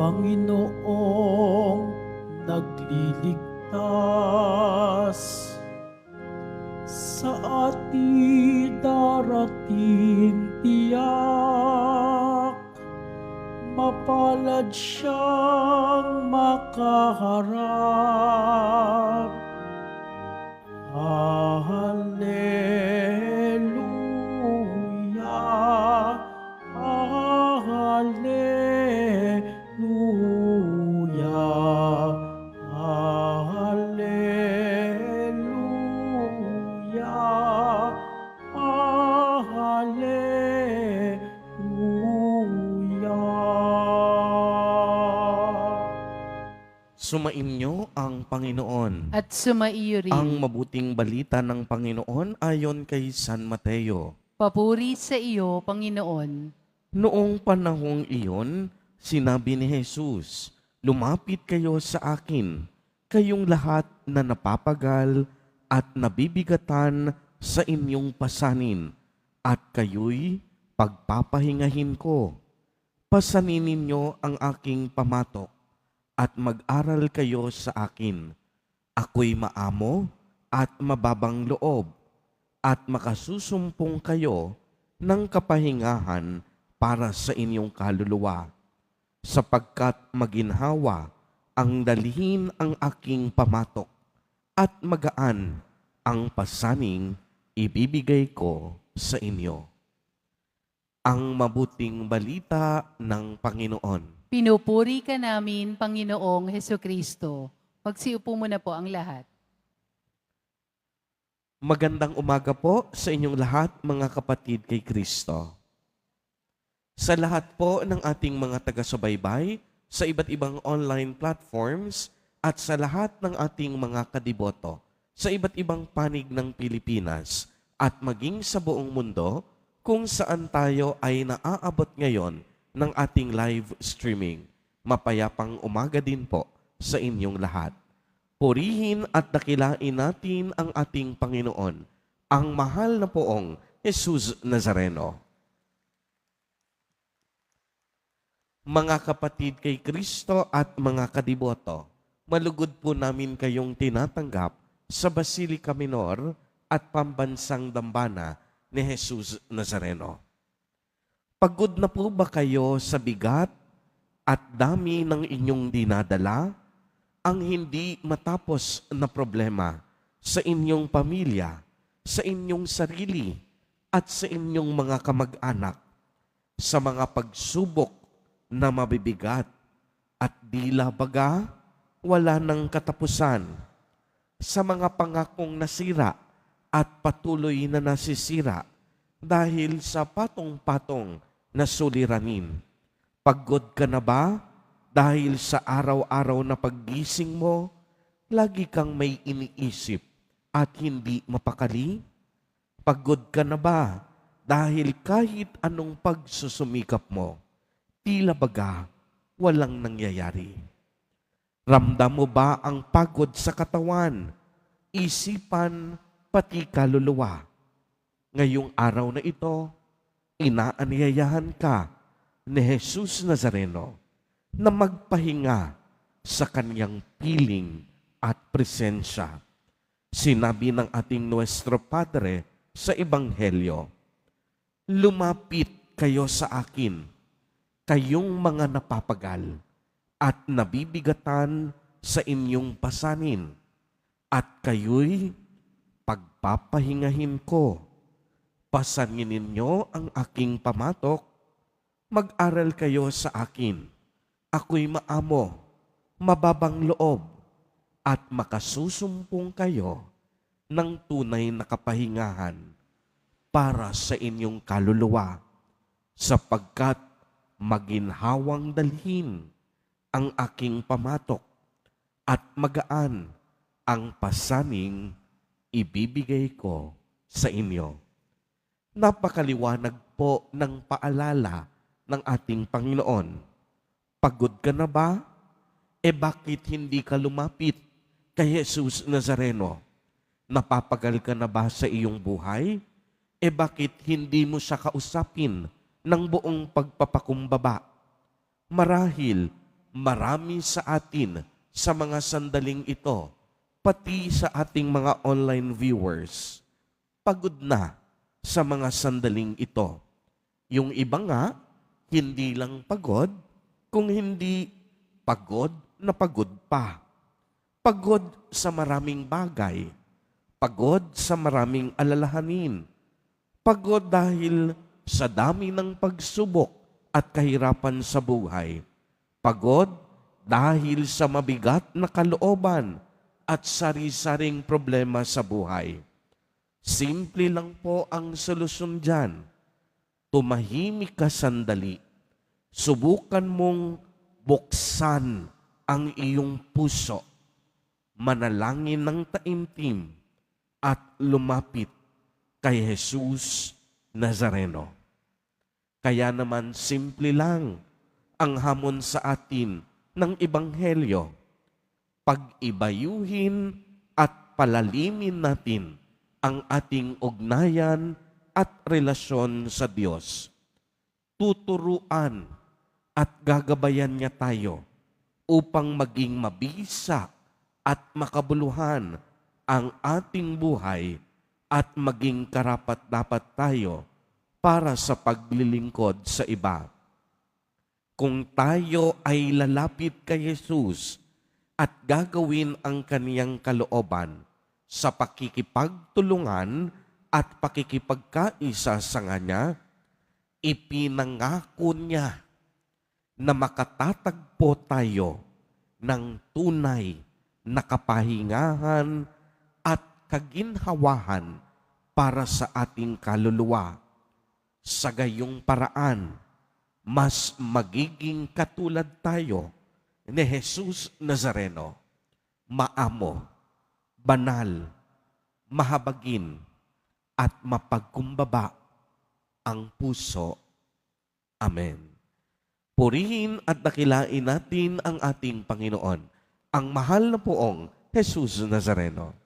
Panginoong nagliligtas sa ating darating tiyak. Mapalad siyang makaharap. Hallelujah, Hallelujah, Hallelujah, Hallelujah. Sumainyo ang Panginoon. At sumaiyo Ang rin. mabuting balita ng Panginoon ayon kay San Mateo. Papuri sa iyo, Panginoon. Noong panahong iyon, sinabi ni Jesus, "Lumapit kayo sa akin, kayong lahat na napapagal at nabibigatan sa inyong pasanin, at kayo'y pagpapahingahin ko. Pasanin ninyo ang aking pamatok, at mag-aral kayo sa akin. Ako'y maamo at mababang loob, at makasusumpong kayo ng kapahingahan para sa inyong kaluluwa, sapagkat maginhawa ang dalhin ang aking pamatok, at magaan ang pasaning ibibigay ko sa inyo." Ang mabuting balita ng Panginoon. Pinupuri ka namin, Panginoong Hesukristo. Pagsiupo mo na po ang lahat. Magandang umaga po sa inyong lahat, mga kapatid kay Kristo. Sa lahat po ng ating mga taga-subaybay sa iba't ibang online platforms at sa lahat ng ating mga kadiboto sa iba't ibang panig ng Pilipinas at maging sa buong mundo kung saan tayo ay naaabot ngayon ng ating live streaming. Mapayapang umaga din po sa inyong lahat. Purihin at dakilain natin ang ating Panginoon, ang mahal na poong Jesus Nazareno. Mga kapatid kay Kristo at mga kadiboto, malugod po namin kayong tinatanggap sa Basilica Minor at Pambansang Dambana ni Jesus Nazareno. Pagod na po ba kayo sa bigat at dami ng inyong dinadala? Ang hindi matapos na problema sa inyong pamilya, sa inyong sarili, at sa inyong mga kamag-anak, sa mga pagsubok na mabibigat at dila baga wala ng katapusan, sa mga pangakong nasira at patuloy na nasisira dahil sa patong-patong na suliranin. Pagod ka na ba dahil sa araw-araw na paggising mo, lagi kang may iniisip at hindi mapakali? Pagod ka na ba dahil kahit anong pagsusumikap mo, tila baga walang nangyayari? Ramdam mo ba ang pagod sa katawan, isipan, pati kaluluwa? Ngayong araw na ito, inaanyayahan ka ni Jesus Nazareno na magpahinga sa kanyang piling at presensya. Sinabi ng ating Nuestro Padre sa Ebanghelyo, "Lumapit kayo sa akin, kayong mga napapagal at nabibigatan sa inyong pasanin, at kayo'y pagpapahingahin ko. Pasanin ninyo ang aking pamatok, mag-aral kayo sa akin. Ako'y maamo, mababang loob, at makasusumpong kayo ng tunay na kapahingahan para sa inyong kaluluwa, sapagkat maginhawang dalhin ang aking pamatok, at magaan ang pasaning ibibigay ko sa inyo." Napakaliwanag po ng paalala ng ating Panginoon. Pagod ka na ba? Bakit hindi ka lumapit kay Jesus Nazareno? Napapagal ka na ba sa iyong buhay? Bakit hindi mo siya kausapin ng buong pagpapakumbaba? Marahil marami sa atin sa mga sandaling ito, pati sa ating mga online viewers, pagod na sa mga sandaling ito. Yung iba nga, hindi lang pagod, kung hindi pagod na pagod pa. Pagod sa maraming bagay. Pagod sa maraming alalahanin. Pagod dahil sa dami ng pagsubok at kahirapan sa buhay. Pagod dahil sa mabigat na kalooban at sari-saring problema sa buhay. Simple lang po ang solusyon dyan. Tumahimik ka sandali. Subukan mong buksan ang iyong puso. Manalangin ng taimtim at lumapit kay Jesus Nazareno. Kaya naman simple lang ang hamon sa atin ng Ebanghelyo. Pag-ibayuhin at palalimin natin ang ating ugnayan at relasyon sa Diyos. Tuturuan at gagabayan niya tayo upang maging mabisa at makabuluhan ang ating buhay at maging karapat-dapat tayo para sa paglilingkod sa iba. Kung tayo ay lalapit kay Jesus at gagawin ang kaniyang kalooban sa pakikipagtulungan at pakikipagkaisa sa Kanya, ipinangako niya na makatatagpo tayo ng tunay na kapahingahan at kaginhawahan para sa ating kaluluwa. Sa gayong paraan, mas magiging katulad tayo ni Jesus Nazareno, maamo, banal, mahabagin, at mapagkumbaba ang puso. Amen. Purihin at dakilain natin ang ating Panginoon, ang mahal na poong Jesus Nazareno.